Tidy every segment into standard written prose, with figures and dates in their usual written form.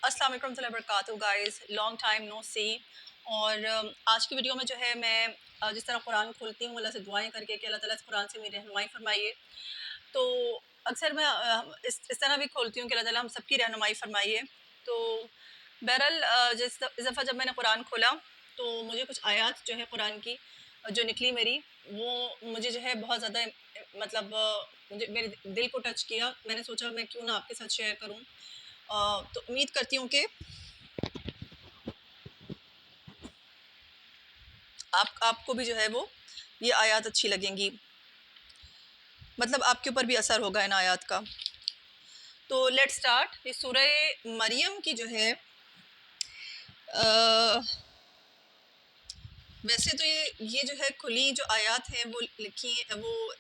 السلام علیکم ورحمۃ اللہ وبرکاتہ گائز، لانگ ٹائم نو سی. اور آج کی ویڈیو میں جو ہے میں جس طرح قرآن کھولتی ہوں اللہ سے دعائیں کر کے کہ اللہ تعالیٰ اس قرآن سے میری رہنمائی فرمائیے. تو اکثر میں اس طرح بھی کھولتی ہوں کہ اللہ تعالیٰ ہم سب کی رہنمائی فرمائیے. تو بہرحال اس دفعہ جب میں نے قرآن کھولا تو مجھے کچھ آیات جو ہے قرآن کی جو نکلی میری، وہ مجھے جو ہے بہت زیادہ مطلب مجھے میرے دل کو ٹچ کیا. میں نے سوچا میں کیوں نہ آپ کے ساتھ شیئر کروں. تو امید کرتی ہوں کہ آپ کو بھی جو ہے وہ یہ آیات اچھی لگیں گی، مطلب آپ کے اوپر بھی اثر ہوگا ان آیات کا. تو لیٹ سٹارٹ. یہ سورہ مریم کی جو ہے ویسے تو یہ جو ہے کھلی جو آیات ہیں وہ لکھی ہیں، وہ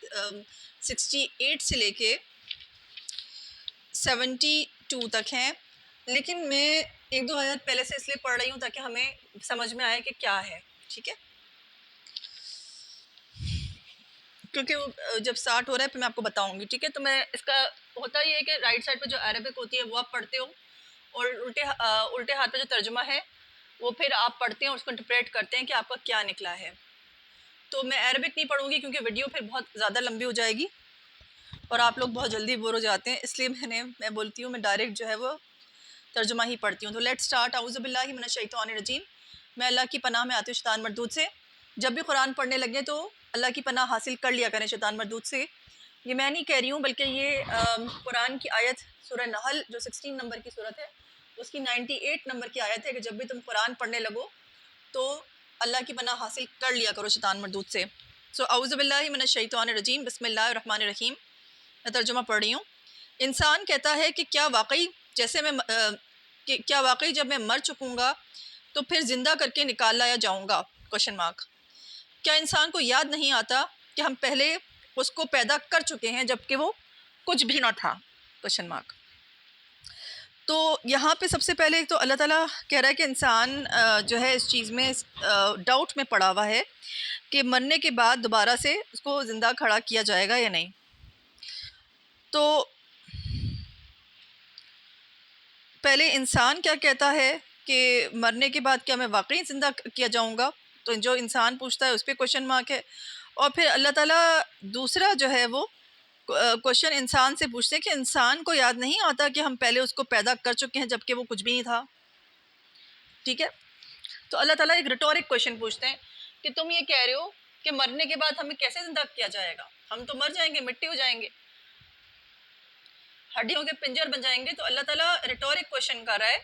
68 سے لے کے 72 تک ہیں، لیکن میں ایک دو آیات پہلے سے اس لیے پڑھ رہی ہوں تاکہ ہمیں سمجھ میں آئے کہ کیا ہے. ٹھیک ہے، کیونکہ وہ جب سٹارٹ ہو رہا ہے پھر میں آپ کو بتاؤں گی. ٹھیک ہے، تو میں اس کا ہوتا یہ ہے کہ رائٹ سائڈ پہ جو عربک ہوتی ہے وہ آپ پڑھتے ہو، اور الٹے ہاتھ پہ جو ترجمہ ہے وہ پھر آپ پڑھتے ہیں اور اس کو انٹرپریٹ کرتے ہیں کہ آپ کا کیا نکلا ہے. تو میں عربک نہیں پڑھوں گی کیونکہ ویڈیو پھر بہت زیادہ لمبی ہو جائے گی اور آپ لوگ بہت جلدی بور ہو جاتے ہیں، اس لیے میں بولتی ہوں میں ڈائریکٹ جو ہے وہ ترجمہ ہی پڑھتی ہوں. تو لیٹ سٹارٹ. اعوذ باللہ من الشیطان الرجیم. میں اللہ کی پناہ میں آتی ہوں شیطان مردود سے. جب بھی قرآن پڑھنے لگے تو اللہ کی پناہ حاصل کر لیا کریں شیطان مردود سے. یہ میں نہیں کہہ رہی ہوں بلکہ یہ قرآن کی آیت سورہ نحل جو 16 نمبر کی صورت ہے اس کی 98 نمبر کی آیت ہے کہ جب بھی تم قرآن پڑھنے لگو تو اللہ کی پناہ حاصل کر لیا کرو شیطان مردود سے. سو اعوذ باللہ من الشیطان الرجیم. بسم اللہ الرحمن الرحیم. میں ترجمہ پڑھ رہی ہوں. انسان کہتا ہے کہ کیا واقعی جب میں مر چکوں گا تو پھر زندہ کر کے نکال لایا جاؤں گا؟ Question mark. کیا انسان کو یاد نہیں آتا کہ ہم پہلے اس کو پیدا کر چکے ہیں جبکہ وہ کچھ بھی نہ تھا؟ Question mark. تو یہاں پہ سب سے پہلے تو اللہ تعالیٰ کہہ رہا ہے کہ انسان جو ہے اس چیز میں ڈاؤٹ میں پڑا ہوا ہے کہ مرنے کے بعد دوبارہ سے اس کو زندہ کھڑا کیا جائے گا یا نہیں. تو پہلے انسان کیا کہتا ہے کہ مرنے کے بعد کیا میں واقعی زندہ کیا جاؤں گا؟ تو جو انسان پوچھتا ہے اس پہ کوشچن مارک ہے. اور پھر اللہ تعالیٰ دوسرا جو ہے وہ کوشچن انسان سے پوچھتے ہیں کہ انسان کو یاد نہیں آتا کہ ہم پہلے اس کو پیدا کر چکے ہیں جبکہ وہ کچھ بھی نہیں تھا. ٹھیک ہے، تو اللہ تعالیٰ ایک ریٹورک کوشچن پوچھتے ہیں کہ تم یہ کہہ رہے ہو کہ مرنے کے بعد ہمیں کیسے زندہ کیا جائے گا؟ ہم تو مر جائیں گے، مٹی ہو جائیں گے، ہڈیوں کے پنجر بن جائیں گے. تو اللہ تعالیٰ ریٹورک کوشچن کر رہا ہے،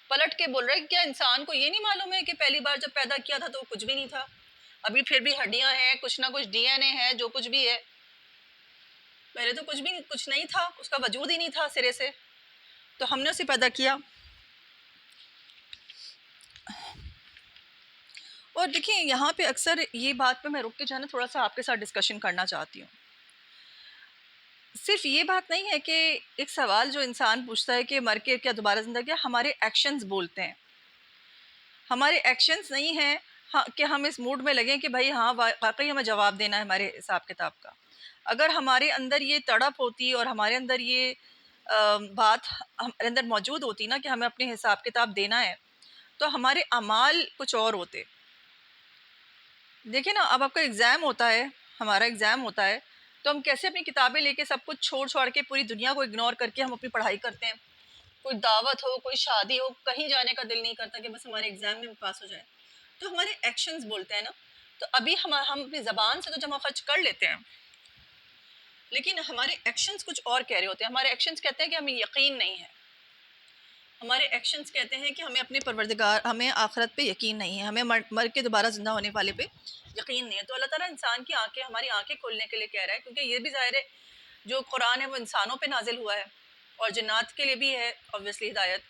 پلٹ کے بول رہا ہے کہ کیا انسان کو یہ نہیں معلوم ہے کہ پہلی بار جب پیدا کیا تھا تو وہ کچھ بھی نہیں تھا؟ ابھی پھر بھی ہڈیاں ہیں، کچھ نہ کچھ ڈی این اے ہے، جو کچھ بھی ہے. پہلے تو کچھ نہیں تھا، اس کا وجود ہی نہیں تھا سرے سے، تو ہم نے اسے پیدا کیا. اور دیکھیں یہاں پہ اکثر یہ بات پہ میں رک کے جو ہے نا تھوڑا سا آپ کے ساتھ ڈسکشن کرنا چاہتی ہوں. صرف یہ بات نہیں ہے کہ ایک سوال جو انسان پوچھتا ہے کہ مر کے کیا دوبارہ زندہ کیا، ہمارے ایکشنز بولتے ہیں. ہمارے ایکشنز نہیں ہیں کہ ہم اس موڈ میں لگیں کہ بھائی ہاں واقعی ہمیں جواب دینا ہے ہمارے حساب کتاب کا. اگر ہمارے اندر یہ تڑپ ہوتی اور ہمارے اندر یہ بات ہمارے اندر موجود ہوتی نا کہ ہمیں اپنے حساب کتاب دینا ہے، تو ہمارے اعمال کچھ اور ہوتے. دیکھیں نا، اب آپ کا ایگزام ہوتا ہے، ہمارا ایگزام ہوتا ہے، تو ہم کیسے اپنی کتابیں لے کے سب کچھ چھوڑ کے پوری دنیا کو اگنور کر کے ہم اپنی پڑھائی کرتے ہیں. کوئی دعوت ہو، کوئی شادی ہو، کہیں جانے کا دل نہیں کرتا کہ بس ہمارے ایگزام میں پاس ہو جائے. تو ہمارے ایکشنز بولتے ہیں نا. تو ابھی ہم اپنی زبان سے تو جمع خرچ کر لیتے ہیں، لیکن ہمارے ایکشنز کچھ اور کہہ رہے ہوتے ہیں. ہمارے ایکشنز کہتے ہیں کہ ہمیں یقین نہیں ہے. ہمارے ایکشنز کہتے ہیں کہ ہمیں اپنے پروردگار، ہمیں آخرت پہ یقین نہیں ہے، ہمیں مر کے دوبارہ زندہ ہونے والے پہ یقین نہیں ہے. تو اللہ تعالیٰ انسان کی آنکھیں، ہماری آنکھیں کھولنے کے لیے کہہ رہا ہے، کیونکہ یہ بھی ظاہر ہے جو قرآن ہے وہ انسانوں پہ نازل ہوا ہے اور جنات کے لیے بھی ہے obviously ہدایت.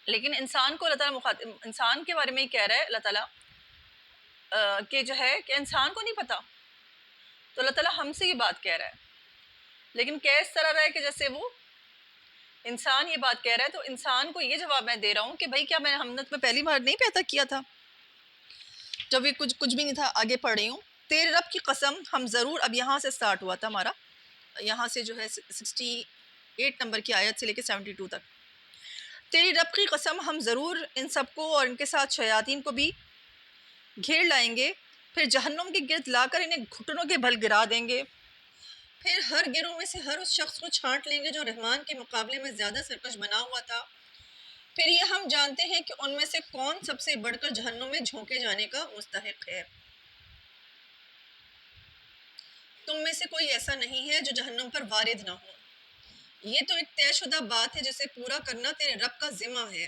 لیکن انسان کو اللہ تعالیٰ انسان کے بارے میں ہی کہہ رہا ہے اللہ تعالیٰ کہ جو ہے کہ انسان کو نہیں پتا. تو اللہ تعالیٰ ہم سے یہ بات کہہ رہا ہے، لیکن کس طرح رہا ہے کہ جیسے وہ انسان یہ بات کہہ رہا ہے. تو انسان کو یہ جواب میں دے رہا ہوں کہ بھائی کیا میں ہم نے تمہیں پہلی بار نہیں پیدا کیا تھا جب یہ کچھ بھی نہیں تھا؟ آگے پڑھ رہی ہوں. تیرے رب کی قسم ہم ضرور، اب یہاں سے سٹارٹ ہوا تھا ہمارا، یہاں سے جو ہے 8 نمبر کی آیت سے لے کے 72 تک. تیری رب کی قسم ہم ضرور ان سب کو اور ان کے ساتھ شیاطین کو بھی گھیر لائیں گے، پھر جہنم کے گرد لا کر انہیں گھٹنوں کے بل گرا دیں گے، پھر ہر گروہ میں سے ہر اس شخص کو چھانٹ لیں گے جو رحمان کے مقابلے میں زیادہ سرکش بنا ہوا تھا، پھر یہ ہم جانتے ہیں کہ ان میں سے کون سب سے بڑھ کر جہنم میں جھونکے جانے کا مستحق ہے. تم میں سے کوئی ایسا نہیں ہے جو جہنم پر وارد نہ ہو. یہ تو ایک طے شدہ بات ہے جسے پورا کرنا تیرے رب کا ذمہ ہے.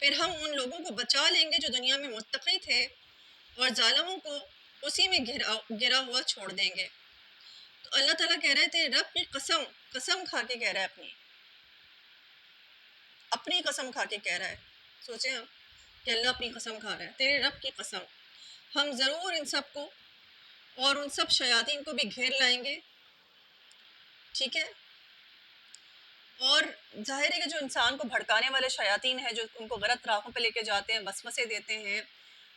پھر ہم ان لوگوں کو بچا لیں گے جو دنیا میں متقی تھے اور ظالموں کو اسی میں گرا ہوا چھوڑ دیں گے. تو اللہ تعالیٰ کہہ رہے تھے رب کی قسم کھا کے کہہ رہا ہے، اپنی قسم کھا کے کہہ رہا ہے. سوچیں ہم کہ اللہ اپنی قسم کھا رہا ہے، تیرے رب کی قسم ہم ضرور ان سب کو اور ان سب شیاطین کو بھی گھیر لائیں گے. ٹھیک ہے، اور ظاہر ہے کہ جو انسان کو بھڑکانے والے شیاطین ہیں، جو ان کو غلط راہوں پہ لے کے جاتے ہیں، وسوسے دیتے ہیں،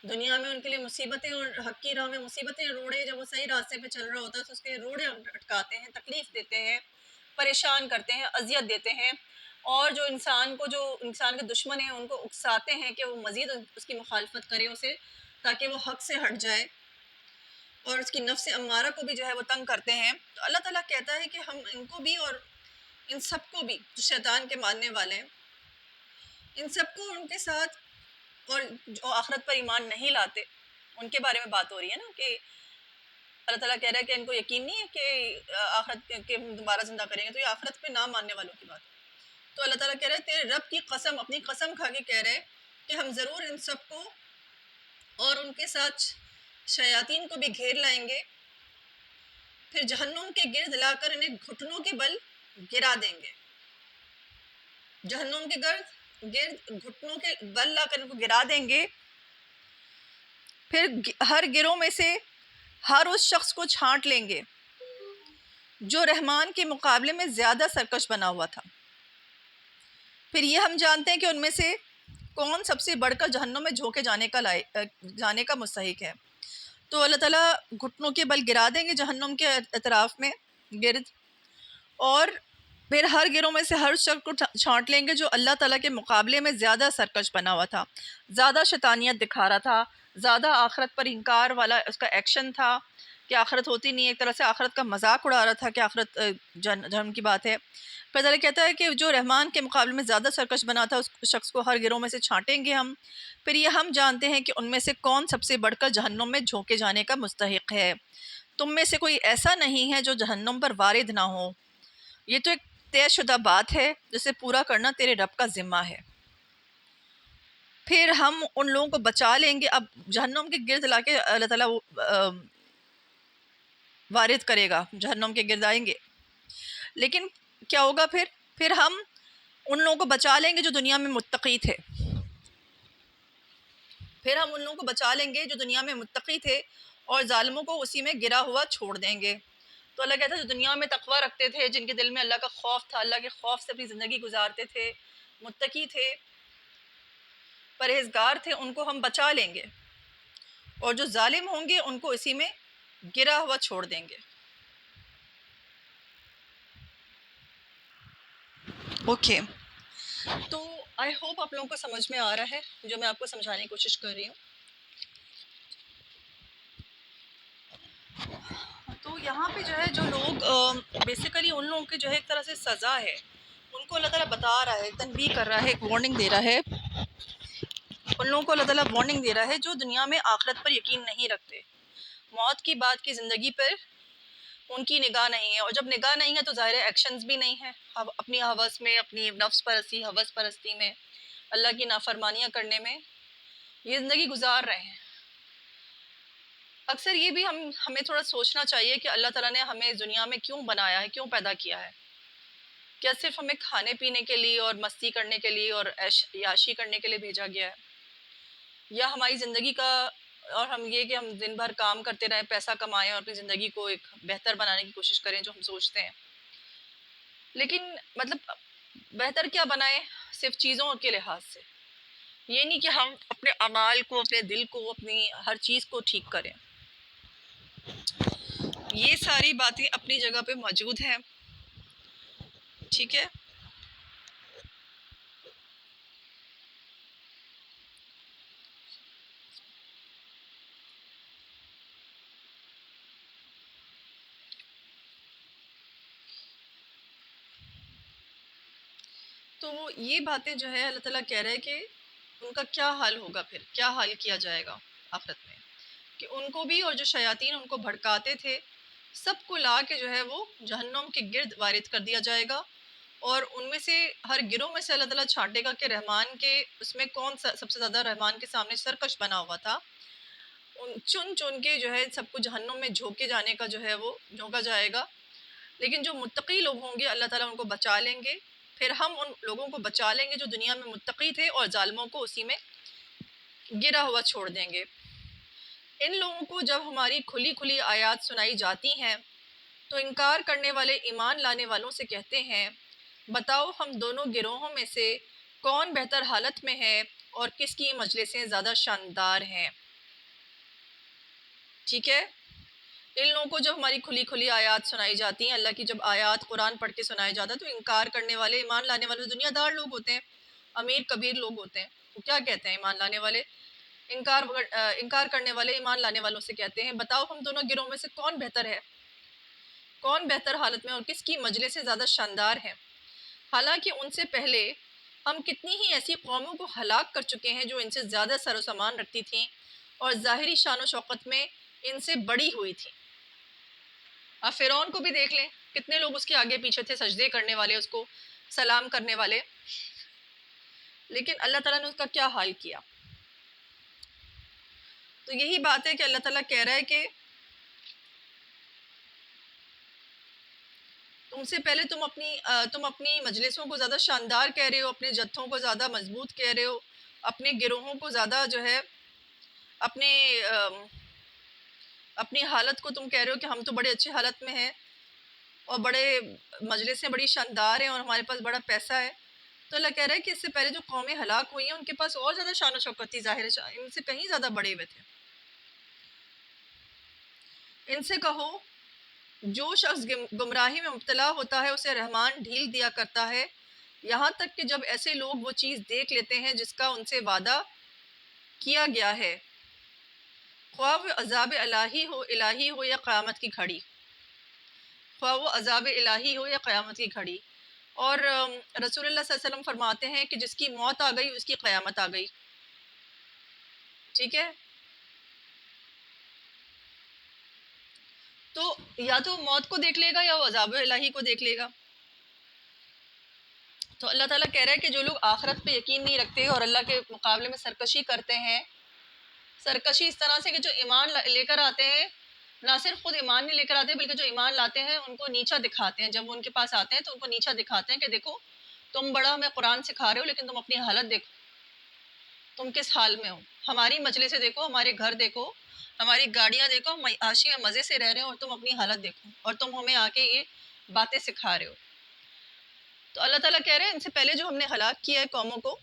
دنیا میں ان کے لیے مصیبتیں اور حق کی راہ میں مصیبتیں روڑے، جب وہ صحیح راستے پہ چل رہا ہوتا ہے تو اس کے روڑے اٹکاتے ہیں، تکلیف دیتے ہیں، پریشان کرتے ہیں، اذیت دیتے ہیں، اور جو انسان کے دشمن ہیں ان کو اکساتے ہیں کہ وہ مزید اس کی مخالفت کرے اسے، تاکہ وہ حق سے ہٹ جائے، اور اس کی نفس امارہ کو بھی جو ہے وہ تنگ کرتے ہیں. تو اللہ تعالیٰ کہتا ہے کہ ہم ان کو بھی اور ان سب کو بھی جو شیطان کے ماننے والے ہیں، ان سب کو ان کے ساتھ، اور جو آخرت پر ایمان نہیں لاتے ان کے بارے میں بات ہو رہی ہے نا، کہ اللہ تعالیٰ کہہ رہا ہے کہ ان کو یقین نہیں ہے کہ آخرت کے دوبارہ زندہ کریں گے، تو یہ آخرت پہ نہ ماننے والوں کی بات ہے. تو اللہ تعالیٰ کہہ رہا ہے تیرے رب کی قسم، اپنی قسم کھا کے کہہ رہے کہ ہم ضرور ان سب کو اور ان کے ساتھ شیاطین کو بھی گھیر لائیں گے، پھر جہنم کے گرد لا کر انہیں گھٹنوں کے بل گرا دیں گے. جہنم کے گرد گھٹنوں کے بل لا کر ان کو گرا دیں گے، پھر ہر گروہ میں سے ہر اس شخص کو چھانٹ لیں گے جو رحمان کے مقابلے میں زیادہ سرکش بنا ہوا تھا. پھر یہ ہم جانتے ہیں کہ ان میں سے کون سب سے بڑھ کر جہنم میں جھونکے جانے کا مستحق ہے. تو اللہ تعالیٰ گھٹنوں کے بل گرا دیں گے جہنم کے اطراف میں گرد، اور پھر ہر گروہ میں سے ہر شخص کو چھانٹ لیں گے جو اللہ تعالیٰ کے مقابلے میں زیادہ سرکش بنا ہوا تھا، زیادہ شیطانیت دکھا رہا تھا، زیادہ آخرت پر انکار والا اس کا ایکشن تھا کہ آخرت ہوتی نہیں ہے، ایک طرح سے آخرت کا مذاق اڑا رہا تھا کہ آخرت جہنم کی بات ہے. پھر اللہ کہتا ہے کہ جو رحمان کے مقابلے میں زیادہ سرکش بنا تھا اس شخص کو ہر گروہ میں سے چھانٹیں گے ہم، پھر یہ ہم جانتے ہیں کہ ان میں سے کون سب سے بڑھ کر جہنم میں جھونکے جانے کا مستحق ہے. تم میں سے کوئی ایسا نہیں ہے جو جہنم پر وارد نہ ہو. یہ تو ایک طے شدہ بات ہے جسے پورا کرنا تیرے رب کا ذمہ ہے. پھر ہم ان لوگوں کو بچا لیں گے. اب جہنم کے گرد لا کے اللہ تعالیٰ وارد کرے گا، جہنم کے گرد آئیں گے، لیکن کیا ہوگا پھر ہم ان لوگوں کو بچا لیں گے جو دنیا میں متقی تھے. پھر ہم ان لوگوں کو بچا لیں گے جو دنیا میں متقی تھے اور ظالموں کو اسی میں گرا ہوا چھوڑ دیں گے. تو اللہ کہتا ہے جو دنیا میں تقویٰ رکھتے تھے، جن کے دل میں اللہ کا خوف تھا، اللہ کے خوف سے اپنی زندگی گزارتے تھے، متقی تھے، پرہیزگار تھے، ان کو ہم بچا لیں گے، اور جو ظالم ہوں گے ان کو اسی میں گرا ہوا چھوڑ دیں گے. اوکے، تو آئی ہوپ آپ لوگوں کو سمجھ میں آ رہا ہے جو میں آپ کو سمجھانے کی کوشش کر رہی ہوں. تو یہاں پہ جو ہے جو لوگ بیسیکلی ان لوگوں کی جو ہے ایک طرح سے سزا ہے، ان کو اللہ تعالیٰ بتا رہا ہے، تنبیہ کر رہا ہے، ایک وارننگ دے رہا ہے. ان لوگوں کو اللہ تعالیٰ وارننگ دے رہا ہے جو دنیا میں آخرت پر یقین نہیں رکھتے، موت کی بات کی زندگی پر ان کی نگاہ نہیں ہے. اور جب نگاہ نہیں ہے تو ظاہر ایکشنز بھی نہیں ہیں، اپنی ہوس میں، اپنی نفس پرستی، ہوس پرستی میں، اللہ کی نافرمانیاں کرنے میں یہ زندگی گزار رہے ہیں. اکثر یہ بھی ہمیں تھوڑا سوچنا چاہیے کہ اللہ تعالیٰ نے ہمیں دنیا میں کیوں بنایا ہے، کیوں پیدا کیا ہے. کیا صرف ہمیں کھانے پینے کے لیے اور مستی کرنے کے لیے اور عیاشی کرنے کے لیے بھیجا گیا ہے، یا ہماری زندگی کا، اور ہم یہ کہ ہم دن بھر کام کرتے رہیں، پیسہ کمائیں اور اپنی زندگی کو ایک بہتر بنانے کی کوشش کریں جو ہم سوچتے ہیں. لیکن مطلب بہتر کیا بنائیں صرف چیزوں کے لحاظ سے، یہ نہیں کہ ہم اپنے اعمال کو، اپنے دل کو، اپنی ہر چیز کو ٹھیک کریں. یہ ساری باتیں اپنی جگہ پہ موجود ہیں، ٹھیک ہے. تو یہ باتیں جو ہے اللہ تعالیٰ کہہ رہے کہ ان کا کیا حال ہوگا، پھر کیا حال کیا جائے گا آخرت میں، کہ ان کو بھی اور جو شیاطین ان کو بھڑکاتے تھے سب کو لا کے جو ہے وہ جہنم کے گرد وارد کر دیا جائے گا. اور ان میں سے ہر گروہ میں سے اللہ تعالیٰ چھانٹے گا کہ رحمان کے اس میں کون سا سب سے زیادہ رحمان کے سامنے سرکش بنا ہوا تھا. چن چن کے جو ہے سب کو جہنم میں جھونکے جانے کا جو ہے وہ جھونکا جائے گا. لیکن جو متقی لوگ ہوں گے اللہ تعالیٰ ان کو بچا لیں گے. پھر ہم ان لوگوں کو بچا لیں گے جو دنیا میں متقی تھے اور ظالموں کو اسی میں گرا ہوا چھوڑ دیں گے. ان لوگوں کو جب ہماری کھلی کھلی آیات سنائی جاتی ہیں تو انکار کرنے والے ایمان لانے والوں سے کہتے ہیں بتاؤ ہم دونوں گروہوں میں سے کون بہتر حالت میں ہے اور کس کی مجلسیں زیادہ شاندار ہیں. ٹھیک ہے. ان لوگوں کو جب ہماری کھلی کھلی آیات سنائی جاتی ہیں، اللہ کی جب آیات قرآن پڑھ کے سنایا جاتا ہے تو انکار کرنے والے ایمان لانے والے دنیا دار لوگ ہوتے ہیں، امیر کبیر لوگ ہوتے ہیں. وہ کیا کہتے ہیں ایمان لانے والے؟ انکار کرنے والے ایمان لانے والوں سے کہتے ہیں بتاؤ ہم دونوں گروہوں میں سے کون بہتر ہے، کون بہتر حالت میں اور کس کی مجلس سے زیادہ شاندار ہے. حالانکہ ان سے پہلے ہم کتنی ہی ایسی قوموں کو ہلاک کر چکے ہیں جو ان سے زیادہ سر و سامان رکھتی تھیں اور ظاہری شان و شوقت میں ان سے بڑی ہوئی تھی. آپ فرعون کو بھی دیکھ لیں، کتنے لوگ اس کے آگے پیچھے تھے سجدے کرنے والے، اس کو سلام کرنے والے. لیکن اللہ تعالیٰ نے اس کا کیا حال کیا؟ تو یہی بات ہے کہ اللہ تعالیٰ کہہ رہا ہے کہ تم سے پہلے تم اپنی مجلسوں کو زیادہ شاندار کہہ رہے ہو، اپنے جتھوں کو زیادہ مضبوط کہہ رہے ہو، اپنے گروہوں کو زیادہ جو ہے اپنی حالت کو تم کہہ رہے ہو کہ ہم تو بڑے اچھے حالت میں ہیں اور بڑے مجلسیں بڑی شاندار ہیں اور ہمارے پاس بڑا پیسہ ہے. تو اللہ کہہ رہا ہے کہ اس سے پہلے جو قومیں ہلاک ہوئی ہیں ان کے پاس اور زیادہ شان و شوکت تھی، ظاہر ان سے کہیں زیادہ بڑے ہوئے تھے. ان سے کہو جو شخص گمراہی میں مبتلا ہوتا ہے اسے رحمان ڈھیل دیا کرتا ہے یہاں تک کہ جب ایسے لوگ وہ چیز دیکھ لیتے ہیں جس کا ان سے وعدہ کیا گیا ہے، خواہ وہ عذاب الہی ہو یا قیامت کی گھڑی، خواہ وہ عذاب الہی ہو یا قیامت کی گھڑی. اور رسول اللہ صلی اللہ علیہ وسلم فرماتے ہیں کہ جس کی موت آ گئی اس کی قیامت آ گئی. ٹھیک ہے. تو یا تو موت کو دیکھ لے گا یا وہ عذاب الہی کو دیکھ لے گا. تو اللہ تعالیٰ کہہ رہا ہے کہ جو لوگ آخرت پہ یقین نہیں رکھتے اور اللہ کے مقابلے میں سرکشی کرتے ہیں، سرکشی اس طرح سے کہ جو ایمان لے کر آتے ہیں نہ صرف خود ایمان نہیں لے کر آتے بلکہ جو ایمان لاتے ہیں ان کو نیچا دکھاتے ہیں. جب وہ ان کے پاس آتے ہیں تو ان کو نیچا دکھاتے ہیں کہ دیکھو تم بڑا ہمیں قرآن سکھا رہے ہو لیکن تم اپنی حالت دیکھو، تم کس حال میں ہو. ہماری مجلسیں دیکھو، ہمارے گھر دیکھو، ہماری گاڑیاں دیکھو، ہم عاشی میں مزے سے رہ رہے ہیں اور تم اپنی حالت دیکھو اور تم ہمیں آ کے یہ باتیں سکھا رہے ہو. تو اللہ تعالیٰ کہہ رہے ہیں ان سے پہلے جو ہم نے ہلاک کیا ہے قوموں کو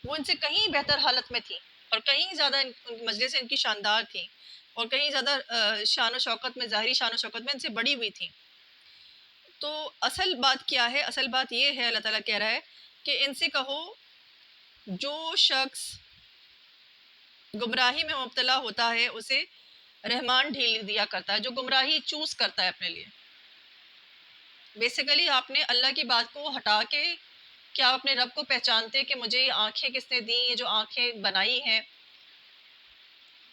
وہ ان سے کہیں بہتر حالت میں تھی اور کہیں زیادہ مجلسیں ان کی شاندار تھیں اور کہیں زیادہ شان و شوکت میں، ظاہری شان و شوکت میں ان سے بڑی ہوئی تھیں. تو اصل بات کیا ہے؟ اصل بات یہ ہے اللہ تعالیٰ کہہ رہا ہے کہ ان سے کہو جو شخص گمراہی میں مبتلا ہوتا ہے اسے رحمان ڈھیل دیا کرتا ہے، جو گمراہی چوز کرتا ہے اپنے لیے. بیسیکلی آپ نے اللہ کی بات کو ہٹا کے کیا آپ اپنے رب کو پہچانتے کہ مجھے یہ آنکھیں کس نے دی، یہ جو آنکھیں بنائی ہیں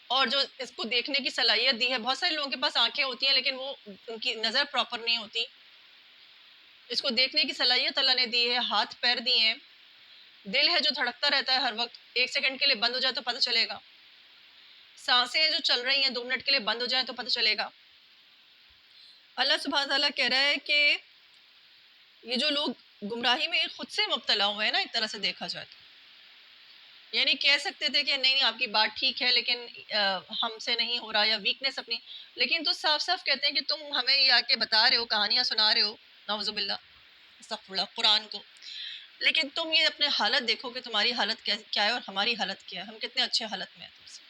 اور جو اس کو دیکھنے کی صلاحیت دی ہے. بہت سارے لوگوں کے پاس آنکھیں ہوتی ہیں لیکن وہ ان کی نظر پراپر نہیں ہوتی. اس کو دیکھنے کی صلاحیت اللہ نے دی ہے، ہاتھ پیر دیے ہیں، دل ہے جو دھڑکتا رہتا ہے ہر وقت، 1 سیکنڈ کے لیے بند ہو جائے تو پتہ چلے گا. سانسیں جو چل رہی ہیں 2 منٹ کے لیے بند ہو جائیں تو پتہ چلے گا. اللہ سبحانہ تعالیٰ کہہ رہا ہے کہ یہ جو لوگ گمراہی میں خود سے مبتلا ہوئے ہیں نا، ایک طرح سے دیکھا جائے تو یعنی کہہ سکتے تھے کہ نہیں آپ کی بات ٹھیک ہے لیکن ہم سے نہیں ہو رہا، یا ویکنیس اپنی، لیکن تو صاف صاف کہتے ہیں کہ تم ہمیں یہ آ کے بتا رہے ہو، کہانیاں سنا رہے ہو، نعوذ باللہ استغفر اللہ، قرآن کو، لیکن تم یہ اپنے حالت دیکھو کہ تمہاری حالت کیا ہے اور ہماری حالت کیا ہے. ہم کتنے اچھے حالت میں ہیں تم سے.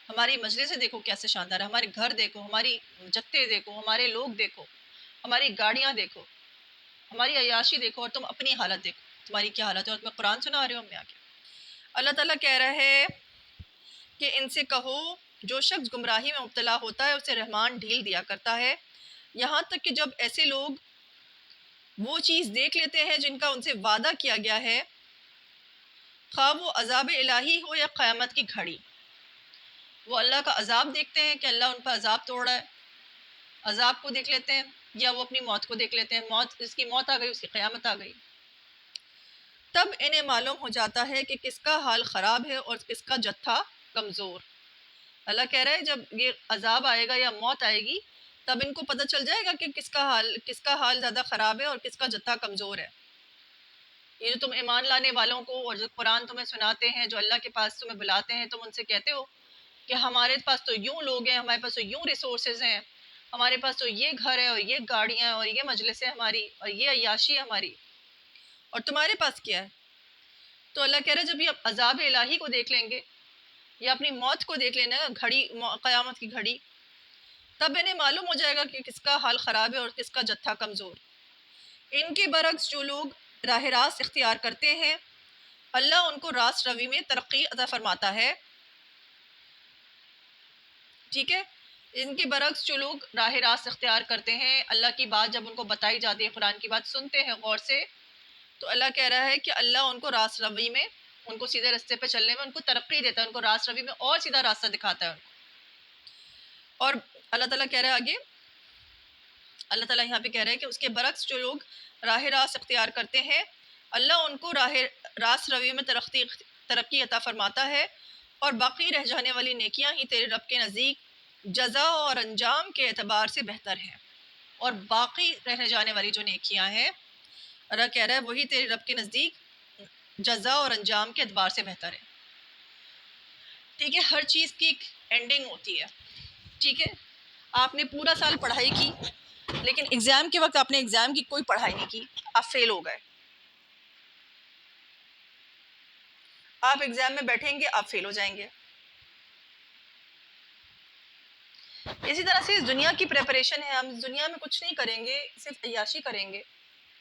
ہماری مجلسیں دیکھو کیسے شاندار ہے، ہمارے گھر دیکھو، ہماری جتے دیکھو، ہمارے لوگ دیکھو، ہماری گاڑیاں دیکھو. ہماری عیاشی دیکھو اور تم اپنی حالت دیکھو، تمہاری کیا حالت ہے، اور تمہیں قرآن سنا رہے ہو ہمیں آگے۔ اللہ تعالیٰ کہہ رہا ہے کہ ان سے کہو جو شخص گمراہی میں مبتلا ہوتا ہے اسے رحمان ڈھیل دیا کرتا ہے، یہاں تک کہ جب ایسے لوگ وہ چیز دیکھ لیتے ہیں جن کا ان سے وعدہ کیا گیا ہے، خواہ وہ عذاب الہی ہو یا قیامت کی گھڑی۔ وہ اللہ کا عذاب دیکھتے ہیں کہ اللہ ان پر عذاب توڑ رہا ہے، عذاب کو دیکھ لیتے ہیں، یا وہ اپنی موت کو دیکھ لیتے ہیں، موت، اس کی موت آ گئی، اس کی قیامت آ گئی۔ تب انہیں معلوم ہو جاتا ہے کہ کس کا حال خراب ہے اور کس کا جتھا کمزور۔ اللہ کہہ رہا ہے جب یہ عذاب آئے گا یا موت آئے گی تب ان کو پتہ چل جائے گا کہ کس کا حال زیادہ خراب ہے اور کس کا جتھا کمزور ہے۔ یہ جو تم ایمان لانے والوں کو اور جو قرآن تمہیں سناتے ہیں، جو اللہ کے پاس تمہیں بلاتے ہیں، تم ان سے کہتے ہو کہ ہمارے پاس تو یوں لوگ ہیں، ہمارے پاس تو یوں ریسورسز ہیں، ہمارے پاس تو یہ گھر ہے اور یہ گاڑیاں ہیں اور یہ مجلس ہے ہماری اور یہ عیاشی ہے ہماری، اور تمہارے پاس کیا ہے؟ تو اللہ کہہ رہا ہے جب یہ عذاب الہی کو دیکھ لیں گے یا اپنی موت کو دیکھ لینا گھڑی، قیامت کی گھڑی، تب انہیں معلوم ہو جائے گا کہ کس کا حال خراب ہے اور کس کا جتھا کمزور۔ ان کے برعکس جو لوگ راہ راست اختیار کرتے ہیں اللہ ان کو راست روی میں ترقی عطا فرماتا ہے، ٹھیک ہے۔ ان کے برعکس جو لوگ راہ راست اختیار کرتے ہیں، اللہ کی بات جب ان کو بتائی جاتی ہے، قرآن کی بات سنتے ہیں غور سے، تو اللہ کہہ رہا ہے کہ اللہ ان کو راست روی میں، ان کو سیدھے راستے پہ چلنے میں ان کو ترقی دیتا ہے، ان کو راست روی میں اور سیدھا راستہ دکھاتا ہے ان کو۔ اور اللہ تعالیٰ کہہ رہا ہے آگے، اللہ تعالیٰ یہاں پہ کہہ رہا ہے کہ اس کے برعکس جو لوگ راہ راست اختیار کرتے ہیں اللہ ان کو راست روی میں ترقی عطا فرماتا ہے، اور باقی رہ جانے والی نیکیاں ہی تیرے رب کے نزدیک جزا اور انجام کے اعتبار سے بہتر ہیں۔ اور باقی رہنے جانے والی جو نیکیاں ہیں اللہ کہہ رہا ہے وہی تیرے رب کے نزدیک جزا اور انجام کے اعتبار سے بہتر ہے، ٹھیک ہے۔ ہر چیز کی ایک اینڈنگ ہوتی ہے، ٹھیک ہے۔ آپ نے پورا سال پڑھائی کی لیکن ایگزام کے وقت آپ نے ایگزام کی کوئی پڑھائی نہیں کی، آپ فیل ہو گئے۔ آپ ایگزام میں بیٹھیں گے آپ فیل ہو جائیں گے۔ اسی طرح سے اس دنیا کی پریپریشن ہے، ہم دنیا میں کچھ نہیں کریں گے، صرف عیاشی کریں گے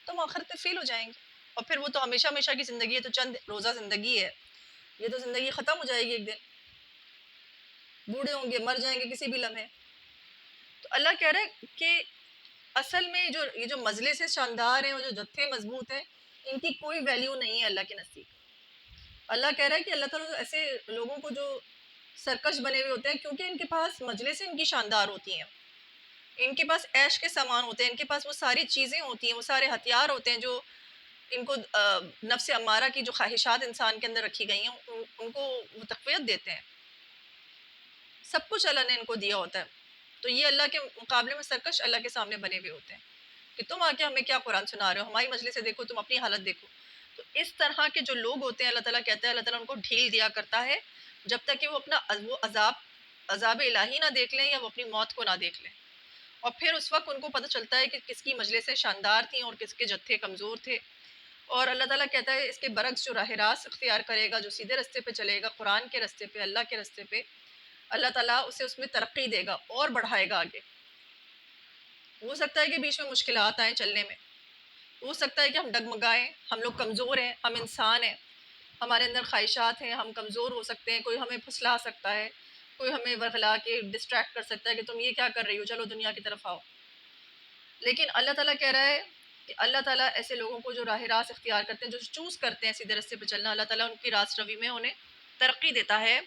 تو ہم آخر پہ فیل ہو جائیں گے، اور پھر وہ تو ہمیشہ ہمیشہ کی زندگی ہے، تو چند روزہ زندگی ہے، یہ تو زندگی ختم ہو جائے گی ایک دن، بوڑھے ہوں گے، مر جائیں گے کسی بھی لمحے۔ تو اللہ کہہ رہا ہے کہ اصل میں یہ جو مجلس شاندار ہیں اور جو جتھے مضبوط ہیں ان کی کوئی ویلیو نہیں ہے اللہ کے نزدیک۔ اللہ کہہ رہا ہے کہ اللہ تعالیٰ ایسے لوگوں کو جو سرکش بنے ہوئے ہوتے ہیں کیونکہ ان کے پاس مجلسیں ان کی شاندار ہوتی ہیں، ان کے پاس عیش کے سامان ہوتے ہیں، ان کے پاس وہ ساری چیزیں ہوتی ہیں، وہ سارے ہتھیار ہوتے ہیں جو ان کو نفس امارہ کی جو خواہشات انسان کے اندر رکھی گئی ہیں ان کو وہ تقویت دیتے ہیں، سب کچھ اللہ نے ان کو دیا ہوتا ہے۔ تو یہ اللہ کے مقابلے میں سرکش اللہ کے سامنے بنے ہوئے ہوتے ہیں کہ تم آ کے ہمیں کیا قرآن سنا رہے ہو، ہماری مجلس سے دیکھو، تم اپنی حالت دیکھو۔ تو اس طرح کے جو لوگ ہوتے ہیں اللہ تعالیٰ کہتا ہے اللہ تعالیٰ ان کو ڈھیل دیا کرتا ہے جب تک کہ وہ اپنا وہ عذاب الہی نہ دیکھ لیں یا وہ اپنی موت کو نہ دیکھ لیں، اور پھر اس وقت ان کو پتہ چلتا ہے کہ کس کی مجلسیں شاندار تھیں اور کس کے جتھے کمزور تھے۔ اور اللہ تعالیٰ کہتا ہے اس کے برعکس جو راہ راست اختیار کرے گا، جو سیدھے راستے پہ چلے گا، قرآن کے راستے پہ، اللہ کے راستے پہ، اللہ تعالیٰ اسے اس میں ترقی دے گا اور بڑھائے گا آگے۔ ہو سکتا ہے کہ بیچ میں مشکلات آئیں چلنے میں، ہو سکتا ہے کہ ہم ڈگمگائیں، ہم لوگ کمزور ہیں، ہم انسان ہیں، ہمارے اندر خواہشات ہیں، ہم کمزور ہو سکتے ہیں، کوئی ہمیں پھسلا سکتا ہے، کوئی ہمیں ورغلا کے ڈسٹریکٹ کر سکتا ہے کہ تم یہ کیا کر رہی ہو، چلو دنیا کی طرف آؤ۔ لیکن اللہ تعالیٰ کہہ رہا ہے کہ اللہ تعالیٰ ایسے لوگوں کو جو راہ راست اختیار کرتے ہیں، جو چوز کرتے ہیں سیدھے راستے پہ چلنا، اللہ تعالیٰ ان کی راست روی میں انہیں ترقی دیتا ہے،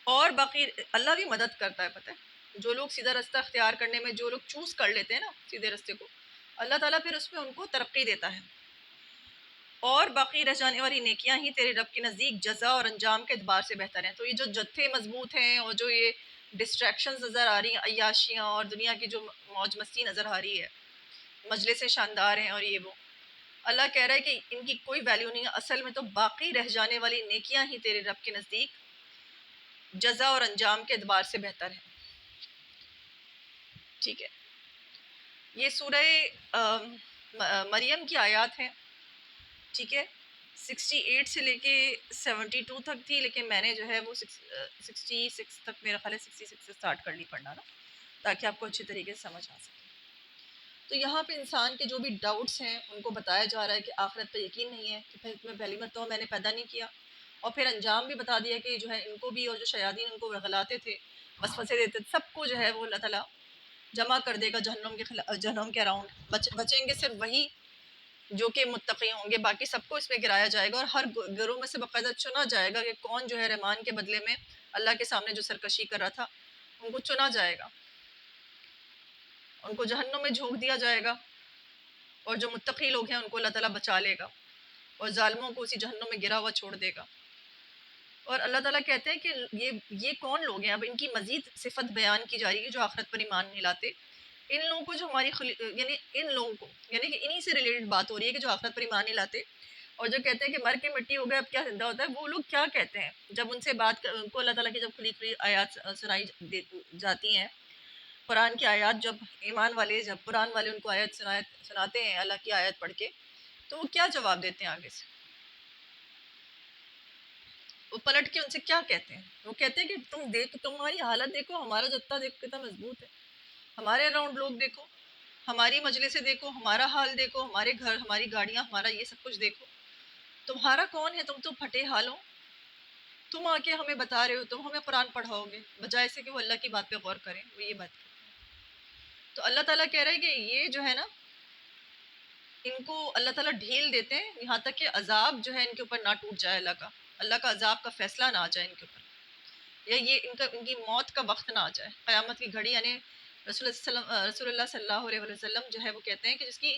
اور باقی اللہ بھی مدد کرتا ہے۔ پتہ ہے جو لوگ سیدھا راستہ اختیار کرنے میں جو لوگ چوز کر لیتے ہیں نا سیدھے راستے کو، اللہ تعالیٰ پھر اس میں ان کو ترقی دیتا ہے، اور باقی رہ جانے والی نیکیاں ہی تیرے رب کے نزدیک جزا اور انجام کے اعتبار سے بہتر ہیں۔ تو یہ جو جتھے مضبوط ہیں اور جو یہ ڈسٹریکشنز نظر آ رہی ہیں، عیاشیاں اور دنیا کی جو موج مستی نظر آ رہی ہے، مجلسیں شاندار ہیں اور یہ وہ، اللہ کہہ رہا ہے کہ ان کی کوئی ویلیو نہیں ہے، اصل میں تو باقی رہ جانے والی نیکیاں ہی تیرے رب کے نزدیک جزا اور انجام کے اعتبار سے بہتر ہے، ٹھیک ہے۔ یہ سورہ مریم کی آیات ہیں، ٹھیک ہے، 68 سے لے کے 72 تک تھی، لیکن میں نے جو ہے وہ 66 تک، میرا خیال ہے 66 سے سٹارٹ کر لی پڑھنا نا، تاکہ آپ کو اچھی طریقے سے سمجھ آ سکے۔ تو یہاں پہ انسان کے جو بھی ڈاؤٹس ہیں ان کو بتایا جا رہا ہے کہ آخرت پہ یقین نہیں ہے، کہ پھر تمہیں پہلی مرتبہ میں نے پیدا نہیں کیا، اور پھر انجام بھی بتا دیا کہ جو ہے ان کو بھی، اور جو شیاطین ان کو ورغلاتے تھے، وسوسے دیتے تھے، سب کو جو ہے وہ اللہ تعالیٰ جمع کر دے گا جہنم کے اراؤنڈ، بچیں گے صرف وہی جو کہ متقی ہوں گے، باقی سب کو اس میں گرایا جائے گا، اور ہر گروہ میں سے باقاعدہ چنا جائے گا کہ کون جو ہے رحمان کے بدلے میں اللہ کے سامنے جو سرکشی کر رہا تھا ان کو چنا جائے گا، ان کو جہنم میں جھونک دیا جائے گا، اور جو متقی لوگ ہیں ان کو اللہ تعالیٰ بچا لے گا، اور ظالموں کو اسی جہنم میں گرا ہوا چھوڑ دے گا۔ اور اللہ تعالیٰ کہتے ہیں کہ یہ کون لوگ ہیں، اب ان کی مزید صفت بیان کی جا رہی ہے جو آخرت پر ایمان نہیں لاتے۔ ان لوگوں کو جو یعنی ان لوگوں کو، یعنی کہ انہی سے ریلیٹڈ بات ہو رہی ہے کہ جو آخرت پر ایمان نہیں لاتے، اور جو کہتے ہیں کہ مر کے مٹی ہو گئے اب کیا زندہ ہوتا ہے، وہ لوگ کیا کہتے ہیں جب ان سے ان کو اللہ تعالیٰ کی جب کھلی کھلی آیات سنائی جاتی ہیں، قرآن کی آیات، جب ایمان والے، جب قرآن والے ان کو آیت سناتے ہیں اللہ کی آیت پڑھ کے، تو وہ کیا جواب دیتے ہیں آگے سے؟ وہ پلٹ کے ان سے کیا کہتے ہیں؟ وہ کہتے ہیں کہ تمہاری حالت دیکھو، ہمارا جتہ دیکھو کتنا مضبوط ہے، ہمارے اراؤنڈ لوگ دیکھو، ہماری مجلسیں دیکھو، ہمارا حال دیکھو، ہمارے گھر، ہماری گاڑیاں، ہمارا یہ سب کچھ دیکھو، تمہارا کون ہے؟ تم تو پھٹے حال ہو، تم آ کے ہمیں بتا رہے ہو، تم ہمیں قرآن پڑھاؤ گے، بجائے سے کہ وہ اللہ کی بات پہ غور کریں، وہ یہ بات کریں۔ تو اللہ تعالیٰ کہہ رہے ہیں کہ یہ جو ہے نا، ان کو اللہ تعالیٰ ڈھیل دیتے ہیں یہاں تک کہ عذاب جو ہے ان کے اوپر نہ ٹوٹ جائے، اللہ کا عذاب کا فیصلہ نہ آ جائے ان کے اوپر، یا یہ ان کی موت کا وقت نہ آ جائے، قیامت کی گھڑی، یعنی رسول اللہ صلی اللہ علیہ وسلم جو ہے وہ کہتے ہیں کہ جس کی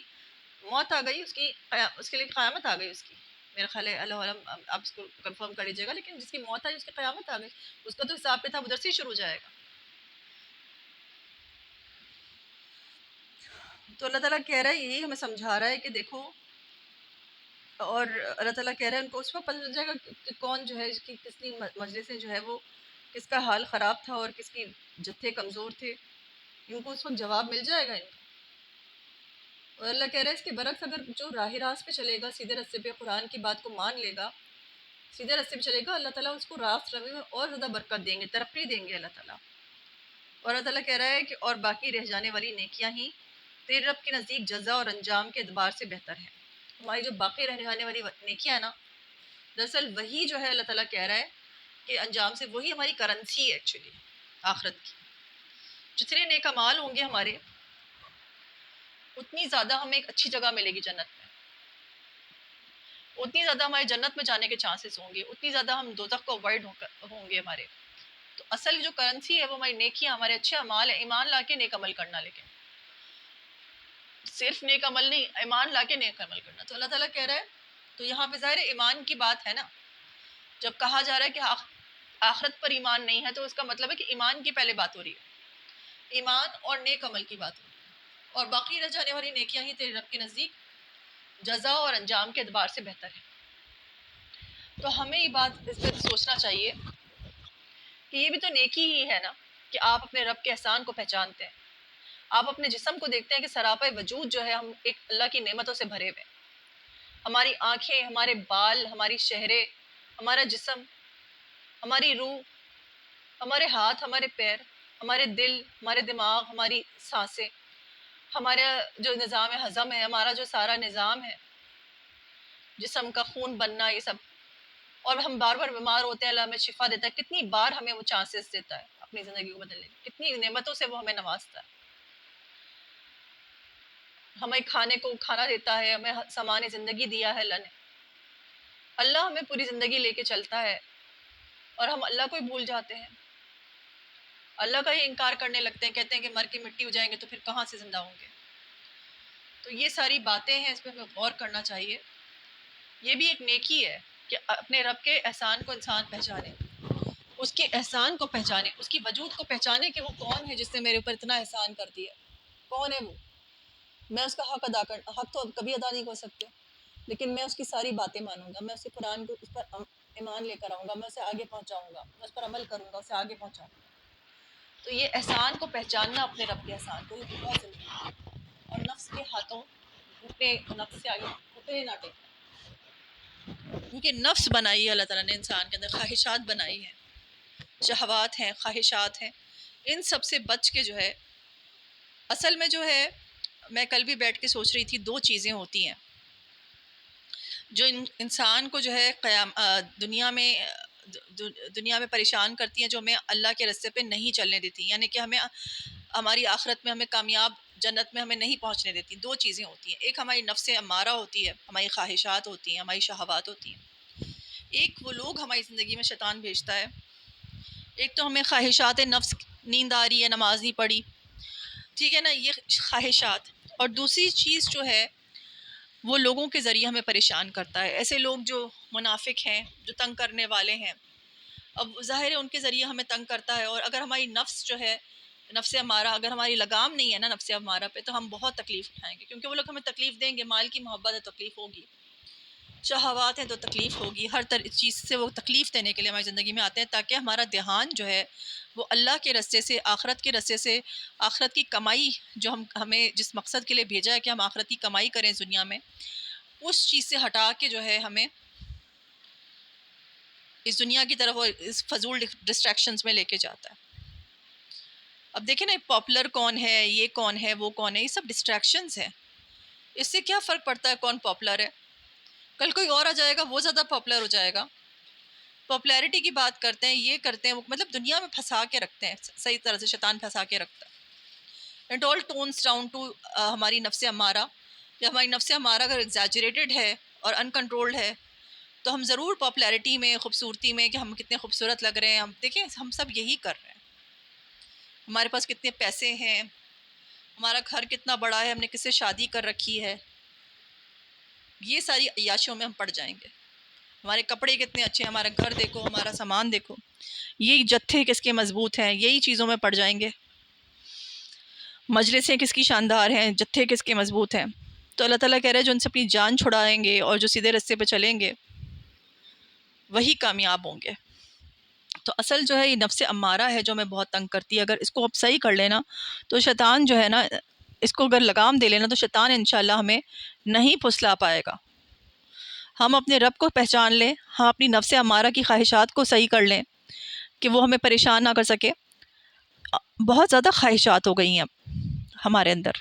موت آ گئی اس کے لیے قیامت آ گئی، اس کی، میرا خیال ہے اللہ علم، آپ اس کو کنفرم کر لیجیے گا، لیکن جس کی موت آئی اس کی قیامت آ گئی، اس کا تو حساب کتاب ادھر سے ہی شروع ہو جائے گا۔ تو اللہ تعالیٰ کہہ رہا ہے، یہی ہمیں سمجھا رہا ہے کہ دیکھو، اور اللہ تعالیٰ کہہ رہے ہیں ان کو اس وقت پتہ چل جائے گا کہ کون جو ہے کس کی مجلسیں جو ہے وہ کس کا حال خراب تھا اور کس کی جتھے کمزور تھے، ان کو اس وقت جواب مل جائے گا ان کا۔ اور اللہ کہہ رہا ہے اس کے برعکس اگر جو راہ راست پہ چلے گا، سیدھے راستے پہ قرآن کی بات کو مان لے گا، سیدھے راستے پہ چلے گا، اللہ تعالیٰ اس کو راست روی میں اور زیادہ برکت دیں گے، ترقی دیں گے اللہ تعالیٰ۔ اور اللہ تعالیٰ کہہ رہا ہے کہ اور باقی رہ جانے والی نیکیاں ہی تیرے رب کے نزدیک جزا اور انجام کے اعتبار سے بہتر ہیں۔ ہماری جو باقی رہ جانے والی نیکیاں ہیں نا، دراصل وہی جو ہے اللہ تعالیٰ کہہ رہا ہے کہ انجام سے وہی ہماری کرنسی ہے ایکچولی آخرت کی۔ جتنے نیک اعمال ہوں گے ہمارے، اتنی زیادہ ہمیں ایک اچھی جگہ ملے گی جنت میں، اتنی زیادہ ہمارے جنت میں جانے کے چانسز ہوں گے، اتنی زیادہ ہم دوزخ کو اوائڈ ہوں گے ہمارے۔ تو اصل جو کرنسی ہے وہ ہماری نیکیاں، ہمارے اچھے اعمال ہیں، ایمان لا کے نیک عمل کرنا، لیکن صرف نیک عمل نہیں، ایمان لا کے نیک عمل کرنا۔ تو اللہ تعالیٰ کہہ رہا ہے، تو یہاں پہ ظاہر ایمان کی بات ہے نا، جب کہا جا رہا ہے کہ آخرت پر ایمان نہیں ہے تو اس کا مطلب ہے کہ ایمان کی پہلے بات ہو رہی ہے، ایمان اور نیک عمل کی بات ہو رہی ہے، اور باقی رہ جانے والی نیکیاں ہی تیرے رب کے نزدیک جزا اور انجام کے اعتبار سے بہتر ہے۔ تو ہمیں یہ بات اس پہ سوچنا چاہیے کہ یہ بھی تو نیکی ہی ہے نا، کہ آپ اپنے رب کے احسان کو پہچانتے ہیں، آپ اپنے جسم کو دیکھتے ہیں کہ سراپا وجود جو ہے ہم ایک اللہ کی نعمتوں سے بھرے ہوئے، ہماری آنکھیں، ہمارے بال، ہماری شہریں، ہمارا جسم، ہماری روح، ہمارے ہاتھ، ہمارے پیر، ہمارے دل، ہمارے دماغ، ہماری سانسیں، ہمارا جو نظام ہضم ہے، ہمارا جو سارا نظام ہے، جسم کا خون بننا، یہ سب، اور ہم بار بار بیمار ہوتے ہیں، اللہ ہمیں شفا دیتا ہے، کتنی بار ہمیں وہ چانسز دیتا ہے اپنی زندگی کو بدلنے کی، کتنی نعمتوں سے وہ ہمیں نوازتا ہے، ہمیں کھانے کو کھانا دیتا ہے، ہمیں سامان زندگی دیا ہے اللہ نے، اللہ ہمیں پوری زندگی لے کے چلتا ہے، اور ہم اللہ کو ہی بھول جاتے ہیں، اللہ کا ہی انکار کرنے لگتے ہیں، کہتے ہیں کہ مر کے مٹی ہو جائیں گے تو پھر کہاں سے زندہ ہوں گے۔ تو یہ ساری باتیں ہیں، اس پہ ہمیں غور کرنا چاہیے۔ یہ بھی ایک نیکی ہے کہ اپنے رب کے احسان کو انسان پہچانے، اس کے احسان کو پہچانے، اس کی وجود کو پہچانے کہ وہ کون ہے جس نے میرے اوپر اتنا احسان کر دیا، کون ہے وہ، میں اس کا حق تو کبھی ادا نہیں کر سکتے، لیکن میں اس کی ساری باتیں مانوں گا، میں اس کے قرآن کو اس پر ایمان لے کر آؤں گا، میں اسے آگے پہنچاؤں گا، میں اس پر عمل کروں گا، اسے آگے پہنچاؤں گا۔ تو یہ احسان کو پہچاننا، اپنے رب کے احسان کو، یہ بہت ضروری ہے، اور نفس کے ہاتھوں گھٹنے، نفس سے آگے گھٹنے نہ ٹیکنا، کیونکہ نفس بنائی ہے اللہ تعالیٰ نے انسان کے اندر، خواہشات بنائی ہیں، شہوات ہیں، خواہشات ہیں، ان سب سے بچ کے جو ہے، اصل میں جو ہے میں کل بھی بیٹھ کے سوچ رہی تھی، دو چیزیں ہوتی ہیں جو انسان کو جو ہے دنیا میں پریشان کرتی ہیں، جو ہمیں اللہ کے راستے پہ نہیں چلنے دیتی، یعنی کہ ہمیں ہماری آخرت میں ہمیں کامیاب جنت میں ہمیں نہیں پہنچنے دیتی. دو چیزیں ہوتی ہیں، ایک ہماری نفس امارہ ہوتی ہے، ہماری خواہشات ہوتی ہیں، ہماری شہوات ہوتی ہیں. ایک وہ لوگ ہماری زندگی میں شیطان بھیجتا ہے. ایک تو ہمیں خواہشات نفس، نیند آ رہی ہے، نماز نہیں پڑھی، ٹھیک ہے نا، یہ خواہشات. اور دوسری چیز جو ہے وہ لوگوں کے ذریعے ہمیں پریشان کرتا ہے. ایسے لوگ جو منافق ہیں، جو تنگ کرنے والے ہیں، اب ظاہر ہے ان کے ذریعے ہمیں تنگ کرتا ہے. اور اگر ہماری نفس جو ہے، نفس ہمارا، اگر ہماری لگام نہیں ہے نا نفس ہمارا پہ، تو ہم بہت تکلیف اٹھائیں گے، کیونکہ وہ لوگ ہمیں تکلیف دیں گے. مال کی محبت ہے، تکلیف ہوگی. شہوات ہیں تو تکلیف ہوگی. ہر چیز سے وہ تکلیف دینے کے لیے ہماری زندگی میں آتے ہیں، تاکہ ہمارا دھیان جو ہے وہ اللہ کے راستے سے، آخرت کے راستے سے، آخرت کی کمائی جو ہمیں جس مقصد کے لیے بھیجا ہے کہ ہم آخرت کی کمائی کریں اس دنیا میں، اس چیز سے ہٹا کے جو ہے ہمیں اس دنیا کی طرف اور اس فضول ڈسٹریکشنز میں لے کے جاتا ہے. اب دیکھیں نا، پاپولر کون ہے، یہ کون ہے، وہ کون ہے، یہ سب ڈسٹریکشنز ہیں. اس سے کیا فرق پڑتا ہے کون پاپولر ہے؟ کل کوئی اور آ جائے گا، وہ زیادہ پاپولر ہو جائے گا. پاپولیرٹی کی بات کرتے ہیں، یہ کرتے ہیں، وہ مطلب دنیا میں پھنسا کے رکھتے ہیں، صحیح طرح سے شیطان پھنسا کے رکھتا ہے. اٹ آل ٹونس ڈاؤن ٹو ہماری نفس امارہ. یا ہماری نفس امارہ اگر ایگزیجریٹڈ ہے اور انکنٹرولڈ ہے، تو ہم ضرور پاپولیرٹی میں، خوبصورتی میں، کہ ہم کتنے خوبصورت لگ رہے ہیں. ہم دیکھیں، ہم سب یہی کر رہے ہیں. ہمارے پاس کتنے پیسے ہیں، ہمارا گھر کتنا بڑا ہے، ہم نے کس سے شادی کر رکھی ہے، یہ ساری عیاشیوں میں ہم پڑ جائیں گے. ہمارے کپڑے کتنے اچھے ہیں، ہمارا گھر دیکھو، ہمارا سامان دیکھو، یہ جتھے کس کے مضبوط ہیں، یہی چیزوں میں پڑ جائیں گے. مجلسیں کس کی شاندار ہیں، جتھے کس کے مضبوط ہیں. تو اللہ تعالیٰ کہہ رہے ہیں جو ان سے اپنی جان چھڑائیں گے اور جو سیدھے راستے پہ چلیں گے وہی کامیاب ہوں گے. تو اصل جو ہے یہ نفس امارہ ہے جو ہمیں بہت تنگ کرتی ہے. اگر اس کو اب صحیح کر لینا تو شیطان جو ہے نا، اس کو اگر لگام دے لینا تو شیطان انشاءاللہ ہمیں نہیں پھسلا پائے گا. ہم اپنے رب کو پہچان لیں، ہم اپنی نفس امارہ کی خواہشات کو صحیح کر لیں کہ وہ ہمیں پریشان نہ کر سکے. بہت زیادہ خواہشات ہو گئی ہیں اب ہمارے اندر.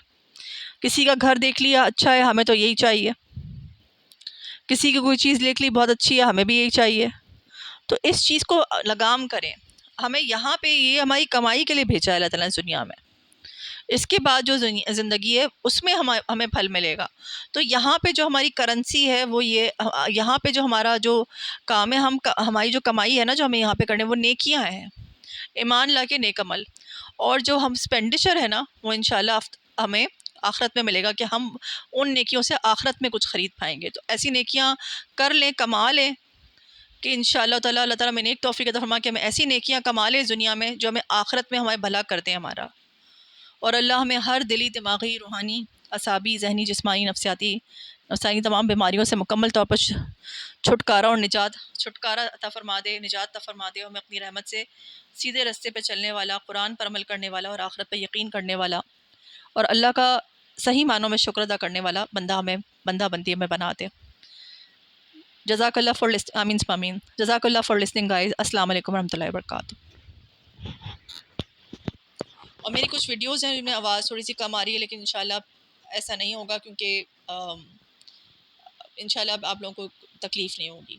کسی کا گھر دیکھ لیا، اچھا ہے، ہمیں تو یہی چاہیے. کسی کی کوئی چیز دیکھ لی، بہت اچھی ہے، ہمیں بھی یہی چاہیے. تو اس چیز کو لگام کریں. ہمیں یہاں پہ یہ ہماری کمائی کے لیے بھیجا ہے اللہ تعالیٰ نے دنیا میں. اس کے بعد جو زندگی ہے اس میں ہمیں پھل ملے گا. تو یہاں پہ جو ہماری کرنسی ہے وہ یہاں پہ جو ہمارا جو کام ہے، ہماری جو کمائی ہے نا جو ہمیں یہاں پہ کرنے، وہ نیکیاں ہیں، ایمان لا کے نیک عمل. اور جو ہم اسپینڈیچر ہے نا، وہ انشاءاللہ ہمیں آخرت میں ملے گا کہ ہم ان نیکیوں سے آخرت میں کچھ خرید پائیں گے. تو ایسی نیکیاں کر لیں، کما لیں کہ انشاءاللہ تعالیٰ اللہ تعالیٰ میں نیک توفیق عطا فرما کہ ہمیں ایسی نیکیاں کما لیں اس دنیا میں جو ہمیں آخرت میں ہمارے بھلا کر دیں ہمارا. اور اللہ ہمیں ہر دلی، دماغی، روحانی، اعصابی، ذہنی، جسمانی، نفسانی تمام بیماریوں سے مکمل طور پر چھٹکارا اور چھٹکارا عطا فرما دے، نجات عطا فرما دے. اور ہمیں اپنی رحمت سے سیدھے راستے پہ چلنے والا، قرآن پر عمل کرنے والا اور آخرت پہ یقین کرنے والا اور اللہ کا صحیح معنوں میں شکر ادا کرنے والا بندہ بندی ہمیں بنا دے. جزاک اللہ فار آمین. جزاک اللہ فار لسننگ گائز. السلام علیکم ورحمۃ اللہ وبرکاتہ. اور میری کچھ ویڈیوز ہیں جن میں آواز تھوڑی سی کم آ رہی ہے، لیکن انشاءاللہ ایسا نہیں ہوگا، کیونکہ انشاءاللہ آپ لوگوں کو تکلیف نہیں ہوگی.